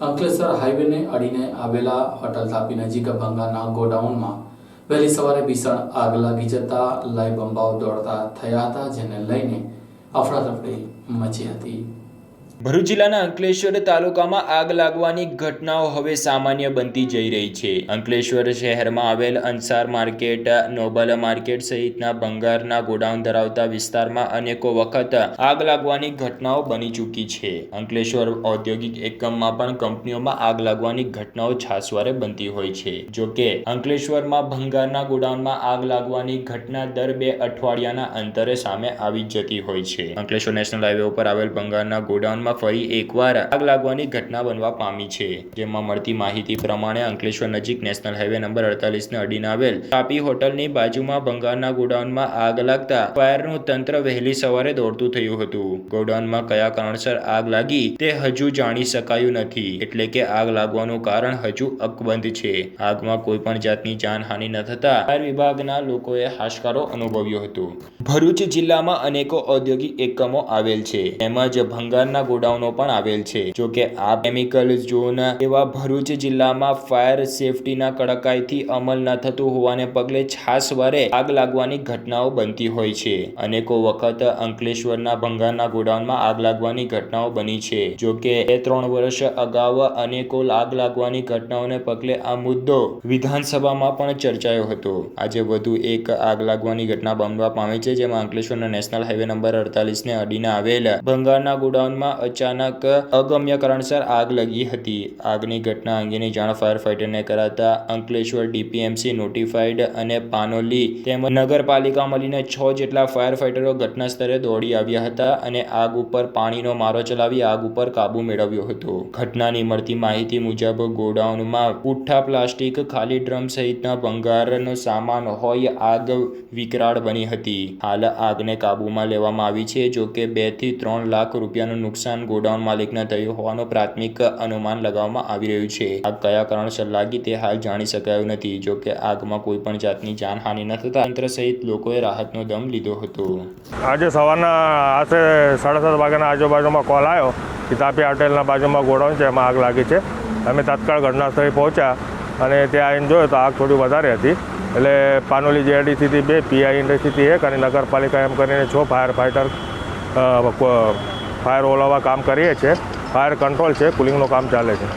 અંકલેશ્વર હાઈવેને અડીને આવેલા હોટલ થાપી નજીક ભંગારના ગોડાઉનમાં વહેલી સવારે ભીષણ આગ લાગી જતા લાઈ બંબાઓ દોડતા થયા હતા, જેને લઈને અફરાતફરી મચી હતી। ભરૂચ જિલ્લાના અંકલેશ્વર તાલુકામાં આગ લાગવાની ઘટનાઓ હવે સામાન્ય બનતી જઈ રહી છે। અંકલેશ્વર શહેરમાં આવેલ અંસાર માર્કેટ, નોબલ માર્કેટ સહિતના ભંગારના ગોડાઉન ધરાવતા વિસ્તારમાં અનેકો વખત આગ લાગવાની ઘટનાઓ બની ચૂકી છે। અંકલેશ્વર ઔદ્યોગિક એકમમાં પણ કંપનીઓમાં આગ લાગવાની ઘટનાઓ છાસવારે બનતી હોય છે। જો કે અંકલેશ્વરમાં ભંગારના ગોડાઉનમાં આગ લાગવાની ઘટના દર 2 અઠવાડિયાના અંતરે સામે આવી જતી હોય છે। અંકલેશ્વર નેશનલ હાઈવે ઉપર આવેલ ભંગારના ગોડાઉનમાં ફરી એકવાર આગ લાગવાની ઘટના બનવા પામી છે, જેમાં મળતી માહિતી પ્રમાણે અંકલેશ્વર નજીક નેશનલ હાઈવે નંબર 48 ને અડીને આવેલ તાપી હોટલની બાજુમાં ભંગારના ગોડાઉનમાં આગ લાગતા ફાયરનું તંત્ર વહેલી સવારે દોડતું થયું હતું। ગોડાઉનમાં કયા કારણસર આગ લાગી તે હજુ જાણી શકાયું નથી, એટલે કે આગ લાગવાનું કારણ હજુ અકબંધ છે। આગમાં કોઈ પણ જાતની જાનહાનિ ન થતા ફાયર વિભાગના લોકોએ હાશકારો અનુભવ્યો હતો। ભરૂચ જિલ્લામાં અનેકો ઔદ્યોગિક એકમો આવેલ છે, તેમજ ભંગારના ગોડાઉનો પણ આવેલ છે। જો કે આ કેમિકલ ઝોન એવા ભરૂચ જિલ્લામાં ફાયર સેફટીના કડકાઈથી અમલ ન થતું હોવાને પગલે છાસવારે આગ લાગવાની ઘટનાઓ બનતી હોય છે। અનેકો વખત અંકલેશ્વરના ભંગારના ગોડાઉનમાં આગ લાગવાની ઘટનાઓ બની છે। જો કે 2-3 વર્ષ અગાઉ અનેકો આગ લાગવાની ઘટનાઓને પગલે આ મુદ્દો વિધાનસભામાં પણ ચર્ચાયો હતો। આજે વધુ એક આગ લાગવાની ઘટના બનવા પામી છે, જેમાં અંકલેશ્વરના નેશનલ હાઈવે નંબર 48 ને અડીને આવેલ ભંગારના ગોડાઉનમાં અચાનક અગમ્ય કારણસર આગ લાગી હતી। આગની ઘટના અંગેની જાણ ફાયર ફાઈટરને કરાતા અંકલેશ્વર ડીપીએમસી નોટિફાઈડ અને પાનોલી તેમજ નગરપાલિકા મળીને 6 જેટલા ફાયર ફાઈટરો ઘટના સ્થળે દોડી આવ્યા હતા અને આગ ઉપર પાણીનો મારો ચલાવી આગ ઉપર કાબુ મેળવ્યો હતો। ઘટનાની મળતી માહિતી મુજબ ગોડાઉનમાં પુઠ્ઠા પ્લાસ્ટિક, ખાલી ડ્રમ સહિતના ભંગારનો સામાન હોય આગ વિકરાળ બની હતી। હાલ આગને કાબુમાં લેવામાં આવી છે। જો કે 2 થી 3 લાખ રૂપિયાનું નુકસાન ગોડાઉન માલિકને થયું હોવાનું પ્રાથમિક અનુમાન લગાવવામાં આવી રહ્યું છે। આગ કયા કારણસર લાગી તે હાલ જાણી શકાયું નથી। જો કે આગમાં કોઈ પણ જાતની જાનહાનિ ન થતા તંત્ર સહિત લોકોએ રાહતનો દમ લીધો હતો। આજે સવારના આશરે 7:30 વાગ્યાના આજુબાજુમાં કોલ આવ્યો કે તાપી હોટેલના બાજુમાં ગોડાઉન છે, એમાં આગ લાગી છે। અમે તાત્કાળ ઘટના સ્થળે પહોંચ્યા અને ત્યાં આવીને જોયું તો આગ થોડી વધારે હતી, એટલે પાનોલી જેડીસીથી 2, પીઆઈ ઇન્ડસ્ટ્રીથી 1 અને નગરપાલિકા એમ કરીને 6 ફાયર ફાઈટર ફાયર ઓલાવવા કામ કરીએ છીએ। ફાયર કંટ્રોલ છે, કુલિંગનું કામ ચાલે છે।